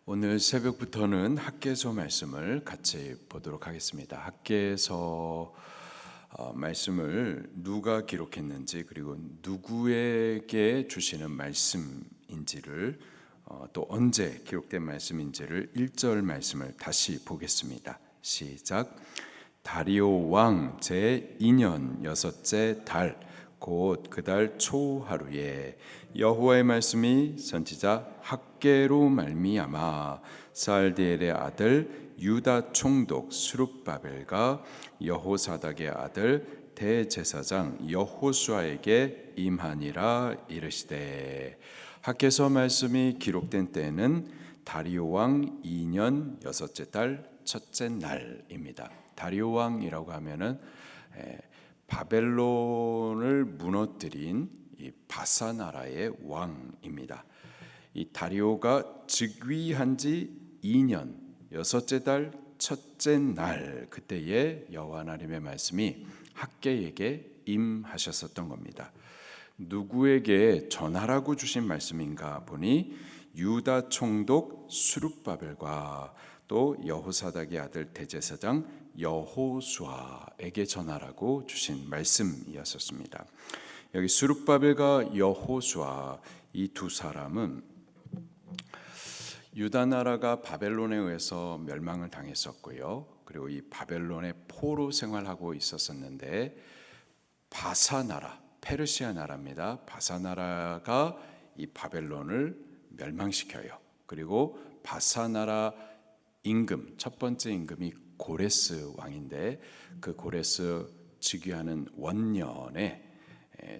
오늘 새벽부터는 학개서 말씀을 같이 보도록 하겠습니다. 학개서 말씀을 누가 기록했는지 그리고 누구에게 주시는 말씀인지를 또 언제 기록된 말씀인지를 1절 말씀을 다시 보겠습니다. 시작. 다리오 왕 제2년 여섯째 달 곧 그 달 초하루에 여호와의 말씀이 선지자 학개로 말미암아 살디엘의 아들 유다 총독 스룹바벨과 여호사닥의 아들 대제사장 여호수아에게 임하니라. 이르시되 학개서 말씀이 기록된 때는 다리오 왕 2년 여섯째 달 첫째 날입니다. 다리오 왕이라고 하면은 바벨론을 무너뜨린 이 바사 나라의 왕입니다. 이 다리오가 즉위한 지 2년 여섯째 달 첫째 날 그때에 여호와 하나님의 말씀이 학개에게 임하셨었던 겁니다. 누구에게 전하라고 주신 말씀인가 보니 유다 총독 스룹바벨과 또 여호사닥의 아들 대제사장 여호수아에게 전하라고 주신 말씀이었습니다. 여기 스룹바벨과 여호수아 이 두 사람은 유다 나라가 바벨론에 의해서 멸망을 당했었고요. 그리고 이 바벨론의 포로 생활하고 있었었는데 바사 나라, 페르시아 나라입니다. 바사 나라가 이 바벨론을 멸망시켜요. 그리고 바사 나라 임금, 첫 번째 임금이 고레스 왕인데 그 고레스 즉위하는 원년에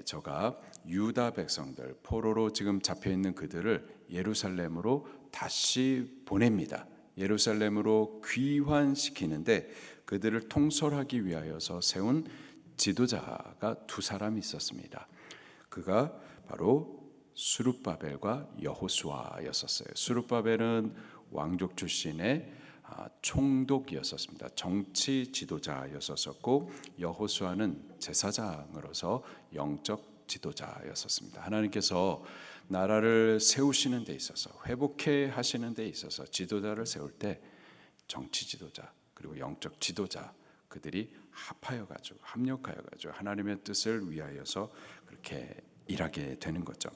저가 유다 백성들 포로로 지금 잡혀 있는 그들을 예루살렘으로 다시 보냅니다. 예루살렘으로 귀환시키는데 그들을 통솔하기 위하여서 세운 지도자가 두 사람이 있었습니다. 그가 바로 스룹바벨과 여호수아였었어요. 스룹바벨은 왕족 출신의 총독이었습니다. 정치 지도자였었고 여호수아는 제사장으로서 영적 지도자였었습니다. 하나님께서 나라를 세우시는 데 있어서 회복해 하시는 데 있어서 지도자를 세울 때 정치 지도자 그리고 영적 지도자 그들이 합력하여 가지고 하나님의 뜻을 위하여서 그렇게 일하게 되는 거죠.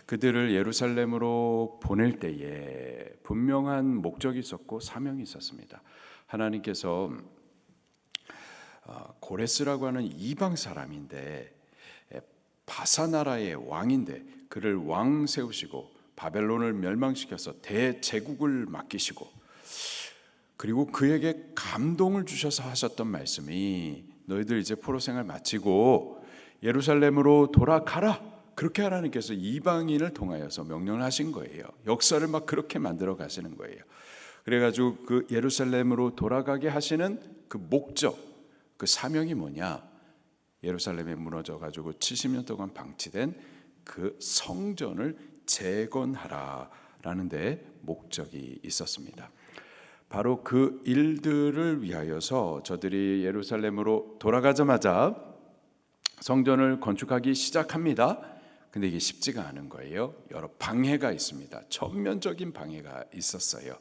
그들을 예루살렘으로 보낼 때에 분명한 목적이 있었고 사명이 있었습니다. 하나님께서 고레스라고 하는 이방 사람인데 바사 나라의 왕인데 그를 왕 세우시고 바벨론을 멸망시켜서 대제국을 맡기시고 그리고 그에게 감동을 주셔서 하셨던 말씀이 너희들 이제 포로 생활 마치고 예루살렘으로 돌아가라. 그렇게 하나님께서 이방인을 통하여서 명령을 하신 거예요. 역사를 막 그렇게 만들어 가시는 거예요. 그래가지고 그 예루살렘으로 돌아가게 하시는 그 목적, 그 사명이 뭐냐? 예루살렘에 무너져가지고 70년 동안 방치된 그 성전을 재건하라라는 데 목적이 있었습니다. 바로 그 일들을 위하여서 저들이 예루살렘으로 돌아가자마자 성전을 건축하기 시작합니다. 근데 이게 쉽지가 않은 거예요. 여러 방해가 있습니다. 전면적인 방해가 있었어요.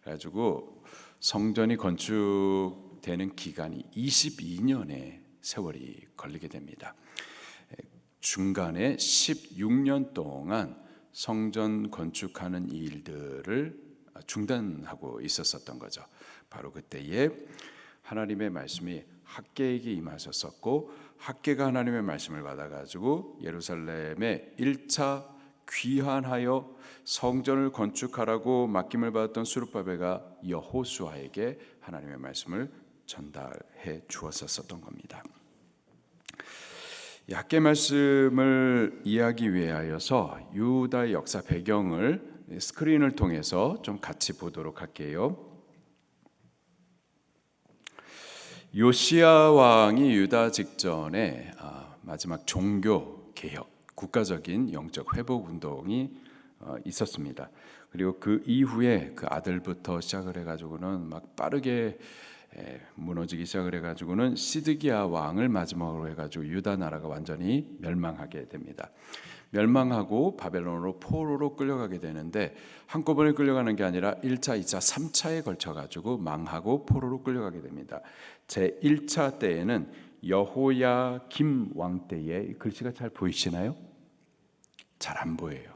그래가지고 성전이 건축되는 기간이 22년의 세월이 걸리게 됩니다. 중간에 16년 동안 성전 건축하는 일들을 중단하고 있었던 거죠. 바로 그때에 하나님의 말씀이 학개에게 임하셨었고 학개가 하나님의 말씀을 받아가지고 예루살렘에 1차 귀환하여 성전을 건축하라고 맡김을 받았던 스룹바벨과 여호수아에게 하나님의 말씀을 전달해 주었었던 겁니다. 이 학개 말씀을 이해하기 위하여서 유다의 역사 배경을 스크린을 통해서 좀 같이 보도록 할게요. 요시야 왕이 유다 직전에 마지막 종교 개혁, 국가적인 영적 회복 운동이 있었습니다. 그리고 그 이후에 그 아들부터 시작을 해가지고는 막 빠르게 무너지기 시작을 해가지고는 시드기야 왕을 마지막으로 해가지고 유다 나라가 완전히 멸망하게 됩니다. 멸망하고 바벨론으로 포로로 끌려가게 되는데 한꺼번에 끌려가는 게 아니라 1차, 2차, 3차에 걸쳐 가지고 망하고 포로로 끌려가게 됩니다. 제 1차 때에는 여호야김 왕 때에, 글씨가 잘 보이시나요? 잘 안 보여요.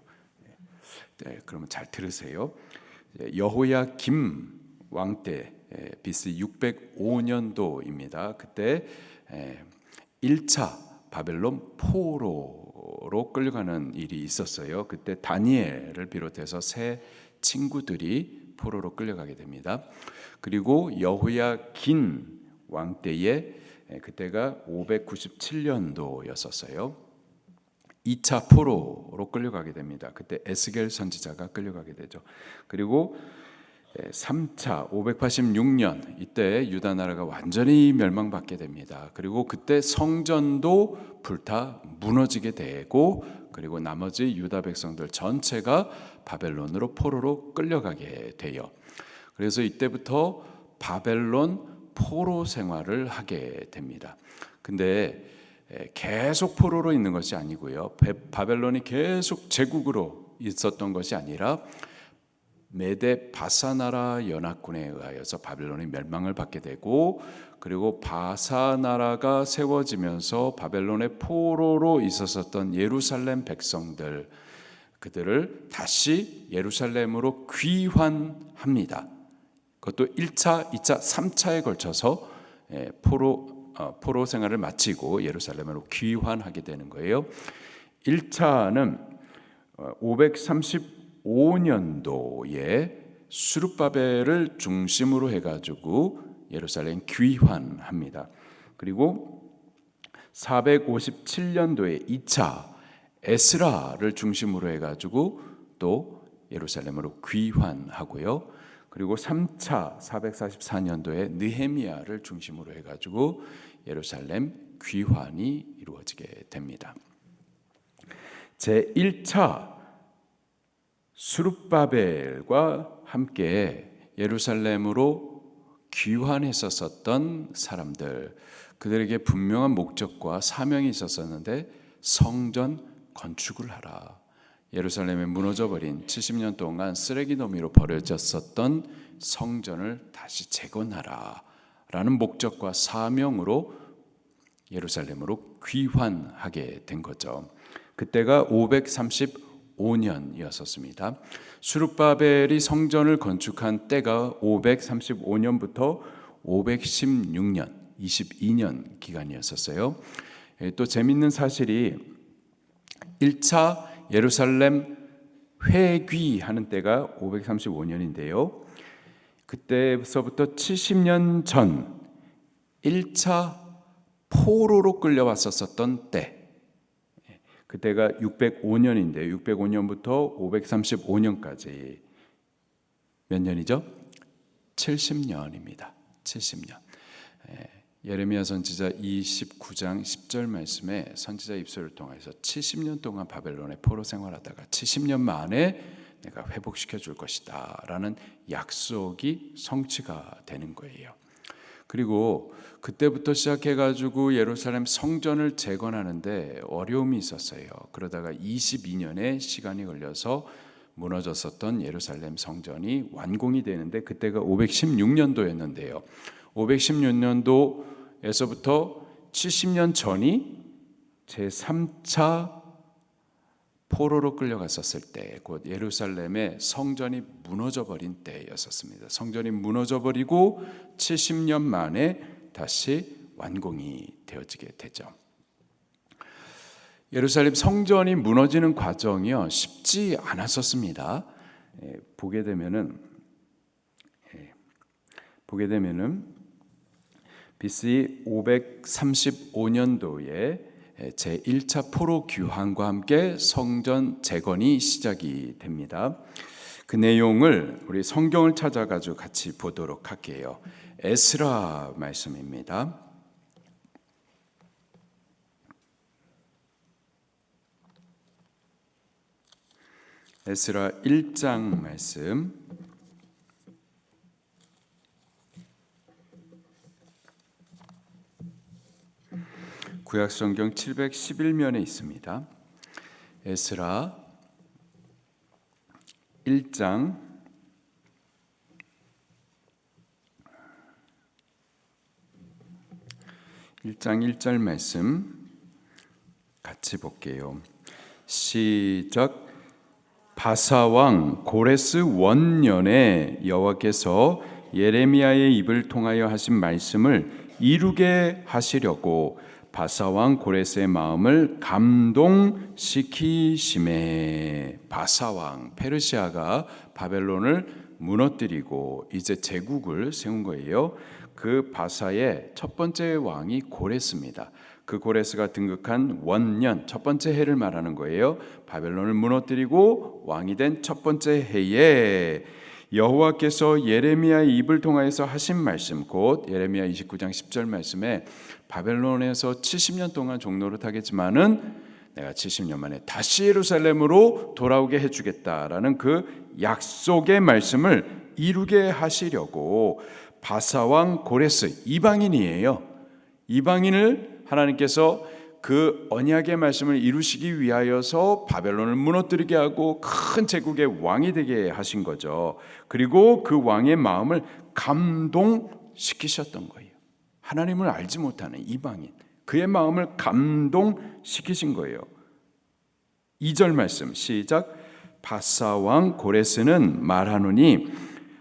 네, 그러면 잘 들으세요. 여호야김 왕 때 BC 605년도입니다. 그때 1차 바벨론 포로로 끌려가는 일이 있었어요. 그때 다니엘을 비롯해서 세 친구들이 포로로 끌려가게 됩니다. 그리고 여호야긴 왕 때에 그때가 597년도였었어요. 2차 포로로 끌려가게 됩니다. 그때 에스겔 선지자가 끌려가게 되죠. 그리고 3차 586년 이때 유다 나라가 완전히 멸망받게 됩니다. 그리고 그때 성전도 불타 무너지게 되고, 그리고 나머지 유다 백성들 전체가 바벨론으로 포로로 끌려가게 돼요. 그래서 이때부터 바벨론 포로 생활을 하게 됩니다. 근데 계속 포로로 있는 것이 아니고요. 바벨론이 계속 제국으로 있었던 것이 아니라 메데 바사나라 연합군에 의하여서 바벨론이 멸망을 받게 되고, 그리고 바사나라가 세워지면서 바벨론의 포로로 있었던 예루살렘 백성들, 그들을 다시 예루살렘으로 귀환합니다. 그것도 1차, 2차, 3차에 걸쳐서 포로 생활을 마치고 예루살렘으로 귀환하게 되는 거예요. 1차는 535년도에 수룹바벨을 중심으로 해가지고 예루살렘 귀환합니다. 그리고 457년도에 2차 에스라를 중심으로 해가지고 또 예루살렘으로 귀환하고요. 그리고 3차 444년도에 느헤미야를 중심으로 해가지고 예루살렘 귀환이 이루어지게 됩니다. 제 1차 수룹바벨과 함께 예루살렘으로 귀환했었던 사람들, 그들에게 분명한 목적과 사명이 있었었는데 성전 건축을 하라. 예루살렘에 무너져버린 70년 동안 쓰레기 더미로 버려졌었던 성전을 다시 재건하라 라는 목적과 사명으로 예루살렘으로 귀환하게 된 거죠. 그때가 535년이었습니다. 수룹바벨이 성전을 건축한 때가 535년부터 516년, 22년 기간이었었어요. 또 재밌는 사실이 1차 예루살렘 회귀하는 때가 535년인데요. 그때서부터 70년 전 1차 포로로 끌려왔었던 때, 그때가 605년인데 605년부터 535년까지 몇 년이죠? 70년입니다. 70년. 예레미야 선지자 29장 10절 말씀에 선지자 입술을 통해서 70년 동안 바벨론의 포로 생활하다가 70년 만에 내가 회복시켜 줄 것이다 라는 약속이 성취가 되는 거예요. 그리고 그때부터 시작해가지고 예루살렘 성전을 재건하는데 어려움이 있었어요. 그러다가 22년의 시간이 걸려서 무너졌었던 예루살렘 성전이 완공이 되는데 그때가 516년도였는데요. 516년도에서부터 70년 전이 제3차 포로로 끌려갔었을 때, 곧 예루살렘의 성전이 무너져버린 때였었습니다. 성전이 무너져버리고 70년 만에 다시 완공이 되어지게 되죠. 예루살렘 성전이 무너지는 과정이요 쉽지 않았었습니다. 보게 되면은 BC 535년도에 제1차 포로 귀환과 함께 성전 재건이 시작이 됩니다. 그 내용을 우리 성경을 찾아가지고 같이 보도록 할게요. 에스라 말씀입니다. 에스라 1장 말씀. 구약 성경 711면에 있습니다. 에스라 1장 1절 말씀 같이 볼게요. 시작. 바사왕 고레스 원년에 여호와께서 예레미야의 입을 통하여 하신 말씀을 이루게 하시려고 바사왕 고레스의 마음을 감동시키심에. 바사왕, 페르시아가 바벨론을 무너뜨리고 이제 제국을 세운 거예요. 그 바사의 첫 번째 왕이 고레스입니다. 그 고레스가 등극한 원년, 첫 번째 해를 말하는 거예요. 바벨론을 무너뜨리고 왕이 된 첫 번째 해에 여호와께서 예레미야의 입을 통하여서 하신 말씀, 곧 예레미야 29장 10절 말씀에 바벨론에서 70년 동안 종노릇하겠지만은 내가 70년 만에 다시 예루살렘으로 돌아오게 해주겠다라는 그 약속의 말씀을 이루게 하시려고 바사왕 고레스, 이방인이에요. 이방인을 하나님께서 그 언약의 말씀을 이루시기 위하여서 바벨론을 무너뜨리게 하고 큰 제국의 왕이 되게 하신 거죠. 그리고 그 왕의 마음을 감동시키셨던 거예요. 하나님을 알지 못하는 이방인, 그의 마음을 감동시키신 거예요. 2절 말씀 시작. 바사왕 고레스는 말하노니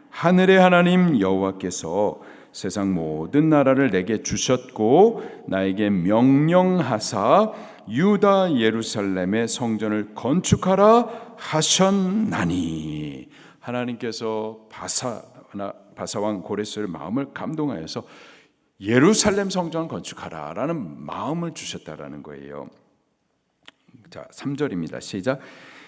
하늘의 하나님 여호와께서 세상 모든 나라를 내게 주셨고 나에게 명령하사 유다 예루살렘의 성전을 건축하라 하셨나니. 하나님께서 바사왕 고레스의 마음을 감동하여서 예루살렘 성전 건축하라라는 마음을 주셨다라는 거예요. 자, 3절입니다. 시작.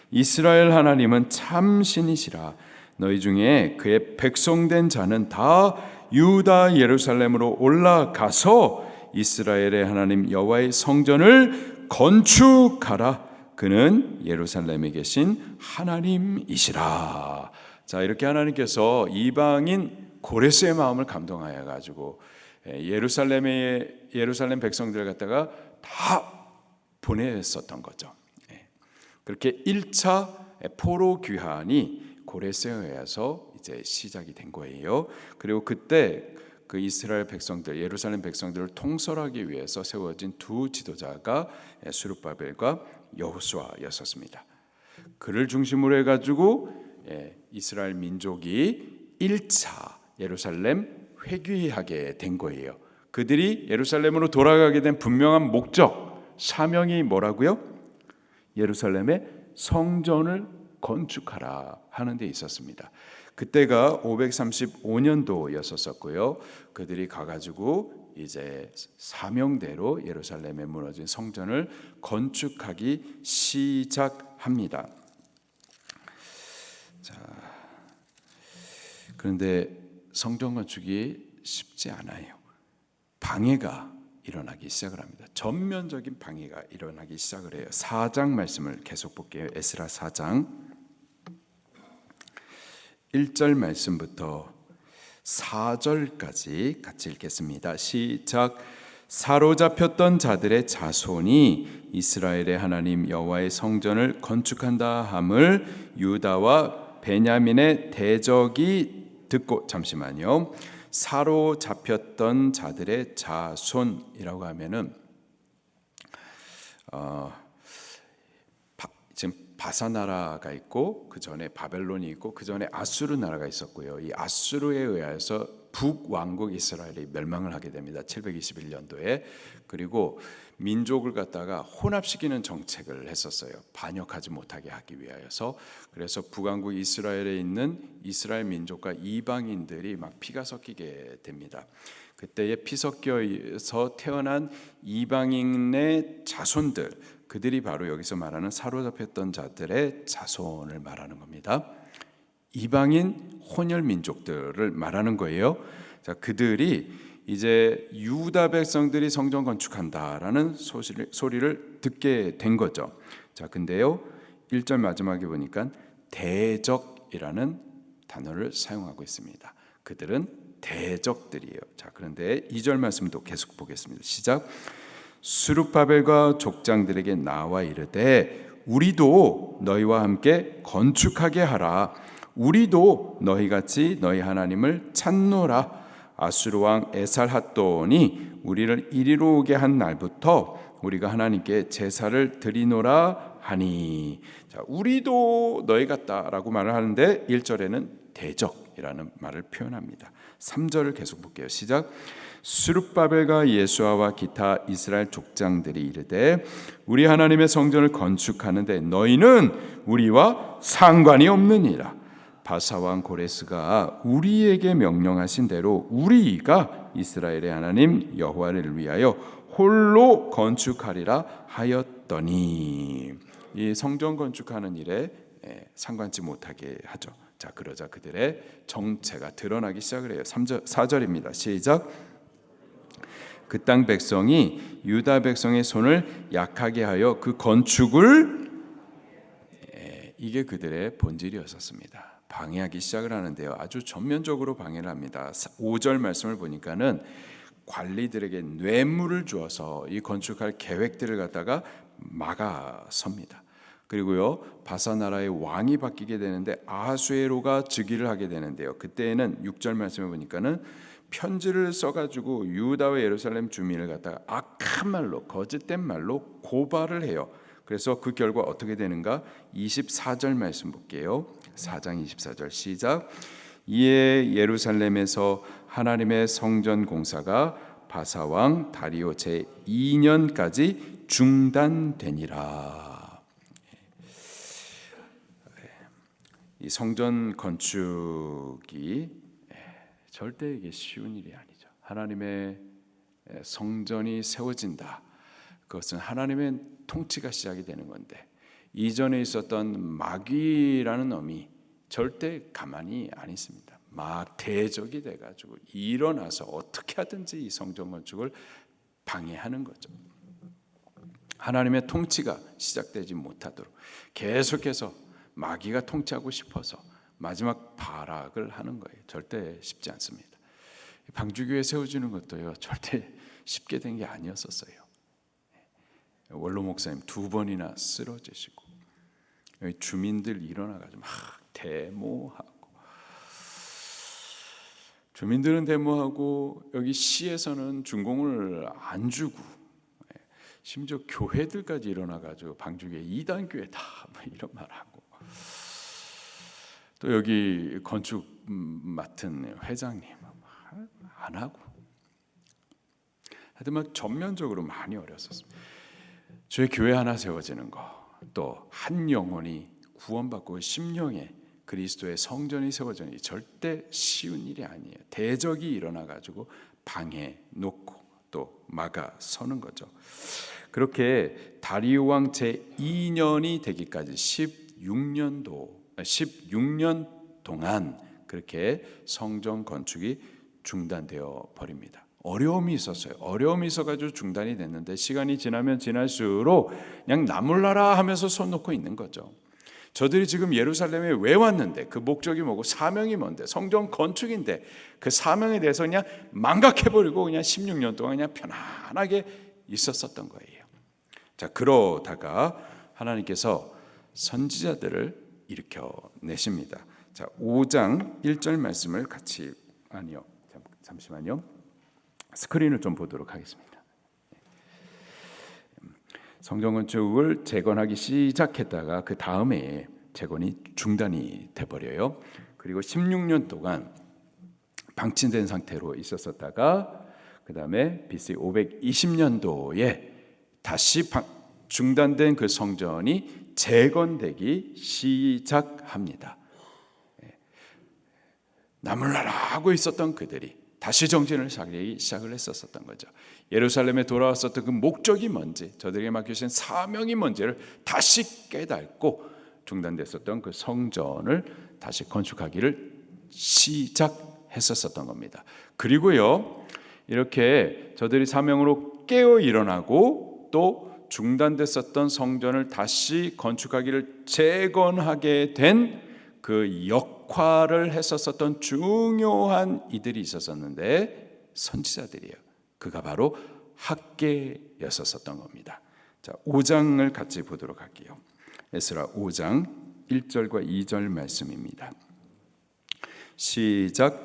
이스라엘 하나님은 참 신이시라. 너희 중에 그의 백성된 자는 다 유다 예루살렘으로 올라가서 이스라엘의 하나님 여호와의 성전을 건축하라. 그는 예루살렘에 계신 하나님이시라. 자, 이렇게 하나님께서 이방인 고레스의 마음을 감동하여 가지고 예루살렘 백성들을 갖다가 다 보냈었던 거죠. 그렇게 1차 포로 귀환이 고레스에 의해서 이제 시작이 된 거예요. 그리고 그때 그 이스라엘 백성들, 예루살렘 백성들을 통솔하기 위해서 세워진 두 지도자가 스룹바벨과 여호수아였었습니다. 그를 중심으로 해가지고 이스라엘 민족이 1차 예루살렘 회귀하게 된 거예요. 그들이 예루살렘으로 돌아가게 된 분명한 목적, 사명이 뭐라고요? 예루살렘의 성전을 건축하라 하는 데 있었습니다. 그때가 535년도였었고요. 그들이 가가지고 이제 사명대로 예루살렘에 무너진 성전을 건축하기 시작합니다. 자, 그런데 성전 건축이 쉽지 않아요. 방해가 일어나기 시작을 합니다. 전면적인 방해가 일어나기 시작을 해요. 4장 말씀을 계속 볼게요. 에스라 4장 1절 말씀부터 4절까지 같이 읽겠습니다. 시작. 사로잡혔던 자들의 자손이 이스라엘의 하나님 여호와의 성전을 건축한다 함을 유다와 베냐민의 대적이 듣고, 잠시만요. 사로잡혔던 자들의 자손이라고 하면은 지금 바사 나라가 있고 그 전에 바벨론이 있고 그 전에 아수르 나라가 있었고요. 이 아수르에 의해서 북왕국 이스라엘이 멸망을 하게 됩니다. 721년도에. 그리고 민족을 갖다가 혼합시키는 정책을 했었어요. 반역하지 못하게 하기 위하여서. 그래서 북왕국 이스라엘에 있는 이스라엘 민족과 이방인들이 막 피가 섞이게 됩니다. 그때에 피 섞여서 태어난 이방인의 자손들, 그들이 바로 여기서 말하는 사로잡혔던 자들의 자손을 말하는 겁니다. 이방인 혼혈 민족들을 말하는 거예요. 자, 그들이 이제 유다 백성들이 성전 건축한다라는 소리를 듣게 된 거죠. 자, 근데요, 1절 마지막에 보니까 대적이라는 단어를 사용하고 있습니다. 그들은 대적들이에요. 자, 그런데 2절 말씀도 계속 보겠습니다. 시작. 스룹바벨과 족장들에게 나와 이르되 우리도 너희와 함께 건축하게 하라. 우리도 너희같이 너희 하나님을 찾노라. 아수르 왕 에살핫돈이 우리를 이리로 오게 한 날부터 우리가 하나님께 제사를 드리노라 하니. 자, 우리도 너희 같다라고 말을 하는데 1절에는 대적이라는 말을 표현합니다. 3절을 계속 볼게요. 시작. 스룹바벨과 예수아와 기타 이스라엘 족장들이 이르되 우리 하나님의 성전을 건축하는데 너희는 우리와 상관이 없느니라. 바사왕 고레스가 우리에게 명령하신 대로 우리가 이스라엘의 하나님 여호와를 위하여 홀로 건축하리라 하였더니. 이 성전 건축하는 일에 상관치 못하게 하죠. 자, 그러자 그들의 정체가 드러나기 시작을 해요. 4절입니다. 시작. 그 땅 백성이 유다 백성의 손을 약하게 하여 그 건축을, 이게 그들의 본질이었었습니다. 방해하기 시작을 하는데요. 아주 전면적으로 방해를 합니다. 5절 말씀을 보니까는 관리들에게 뇌물을 주어서 이 건축할 계획들을 갖다가 막아섭니다. 그리고요, 바사 나라의 왕이 바뀌게 되는데 아하수에로가 즉위를 하게 되는데요. 그때에는 6절 말씀을 보니까는 편지를 써가지고 유다와 예루살렘 주민을 갖다가 악한 말로, 거짓된 말로 고발을 해요. 그래서 그 결과 어떻게 되는가? 24절 말씀 볼게요. 4장 24절 시작. 이에 예루살렘에서 하나님의 성전 공사가 바사왕 다리오 제2년까지 중단되니라. 이 성전 건축이 절대 이게 쉬운 일이 아니죠. 하나님의 성전이 세워진다. 그것은 하나님의 통치가 시작이 되는 건데 이전에 있었던 마귀라는 놈이 절대 가만히 안 있습니다. 막 대적이 돼가지고 일어나서 어떻게 하든지 이 성전 건축을 방해하는 거죠. 하나님의 통치가 시작되지 못하도록 계속해서 마귀가 통치하고 싶어서 마지막 발악을 하는 거예요. 절대 쉽지 않습니다. 방주교회 세워지는 것도요, 절대 쉽게 된 게 아니었었어요. 원로 목사님 2번이나 쓰러지시고 여기 주민들 일어나가지고 막 데모하고, 주민들은 데모하고 여기 시에서는 준공을 안 주고, 심지어 교회들까지 일어나가지고 방주교회 2단 교회다 이런 말하고, 또 여기 건축 맡은 회장님 안 하고, 하여튼 막 전면적으로 많이 어려웠었습니다. 저희 교회 하나 세워지는 거, 또 한 영혼이 구원받고 심령에 그리스도의 성전이 세워지는 게 절대 쉬운 일이 아니에요. 대적이 일어나가지고 방해 놓고 또 막아서는 거죠. 그렇게 다리오 왕 제2년이 되기까지 16년 동안 그렇게 성전 건축이 중단되어 버립니다. 어려움이 있었어요. 어려움이 있어가지고 중단이 됐는데 시간이 지나면 지날수록 그냥 나몰라라 하면서 손 놓고 있는 거죠. 저들이 지금 예루살렘에 왜 왔는데, 그 목적이 뭐고 사명이 뭔데, 성전 건축인데 그 사명에 대해서 그냥 망각해버리고 그냥 16년 동안 그냥 편안하게 있었었던 거예요. 자, 그러다가 하나님께서 선지자들을 일으켜내십니다. 자, 5장 1절 말씀을 같이, 잠시만요. 스크린을 좀 보도록 하겠습니다. 성전 건축을 재건하기 시작했다가 그 다음에 재건이 중단이 돼버려요. 그리고 16년 동안 방치된 상태로 있었다가 그 다음에 BC 520년도에 다시 중단된 그 성전이 재건되기 시작합니다. 나몰라라 하고 있었던 그들이 다시 정신을 차리기 시작을 했었던 거죠. 예루살렘에 돌아왔었던 그 목적이 뭔지, 저들에게 맡겨주신 사명이 뭔지를 다시 깨닫고 중단됐었던 그 성전을 다시 건축하기를 시작했었던 겁니다. 그리고요, 이렇게 저들이 사명으로 깨어 일어나고 또 중단됐었던 성전을 다시 건축하기를 재건하게 된 그 역할을 했었던 중요한 이들이 있었는데 선지자들이에요. 그가 바로 학개였었던 겁니다. 자, 5장을 같이 보도록 할게요. 에스라 5장 1절과 2절 말씀입니다. 시작.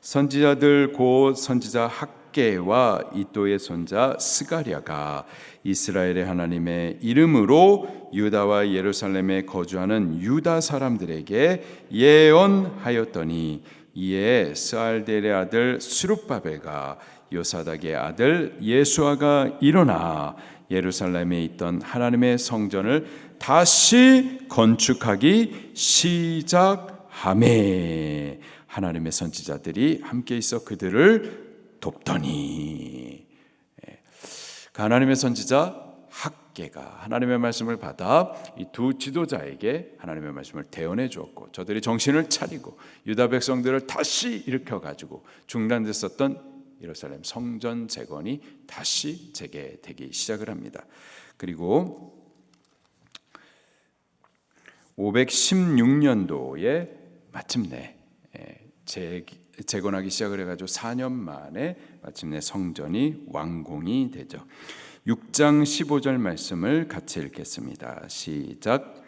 선지자들 곧 선지자 학개와 이도의 손자 스가랴가 이스라엘의 하나님의 이름으로 유다와 예루살렘에 거주하는 유다 사람들에게 예언하였더니 이에 스알델의 아들 스룹바벨과 요사닥의 아들 예수아가 일어나 예루살렘에 있던 하나님의 성전을 다시 건축하기 시작하매 하나님의 선지자들이 함께 있어 그들을 돕더니. 하나님의 선지자 학개가 하나님의 말씀을 받아 이 두 지도자에게 하나님의 말씀을 대언해 주었고 저들이 정신을 차리고 유다 백성들을 다시 일으켜 가지고 중단됐었던 예루살렘 성전 재건이 다시 재개되기 시작을 합니다. 그리고 516년도에 마침내 재건하기 시작을 해가지고 4년 만에 마침내 성전이 완공이 되죠. 6장 15절 말씀을 같이 읽겠습니다. 시작.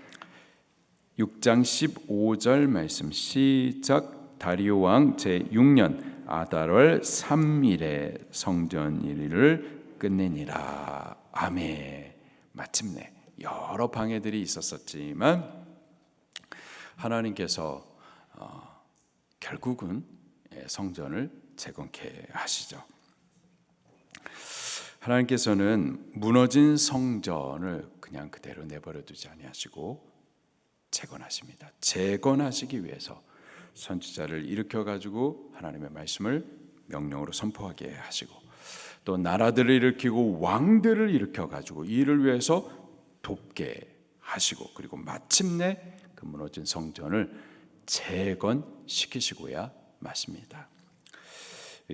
6장 15절 말씀 시작. 다리오 왕 제6년 아달월 3일에 성전 일을 끝내니라. 아멘. 마침내 여러 방해들이 있었지만 하나님께서 결국은 성전을 재건케 하시죠. 하나님께서는 무너진 성전을 그냥 그대로 내버려 두지 아니하시고 재건하십니다. 재건하시기 위해서 선지자를 일으켜 가지고 하나님의 말씀을 명령으로 선포하게 하시고 또 나라들을 일으키고 왕들을 일으켜 가지고 이를 위해서 돕게 하시고 그리고 마침내 그 무너진 성전을 재건시키시고야 마십니다.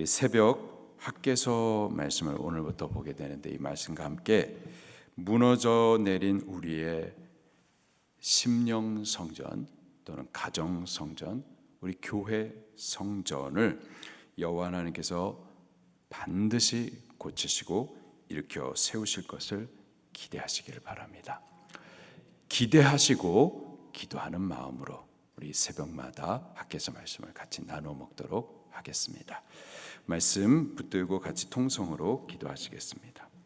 새벽 학개서 말씀을 오늘부터 보게 되는데 이 말씀과 함께 무너져 내린 우리의 심령 성전 또는 가정 성전, 우리 교회 성전을 여호와 하나님께서 반드시 고치시고 일으켜 세우실 것을 기대하시기를 바랍니다. 기대하시고 기도하는 마음으로 우리 새벽마다 학개서 말씀을 같이 나누어 먹도록 하겠습니다. 말씀 붙들고 같이 통성으로 기도하시겠습니다.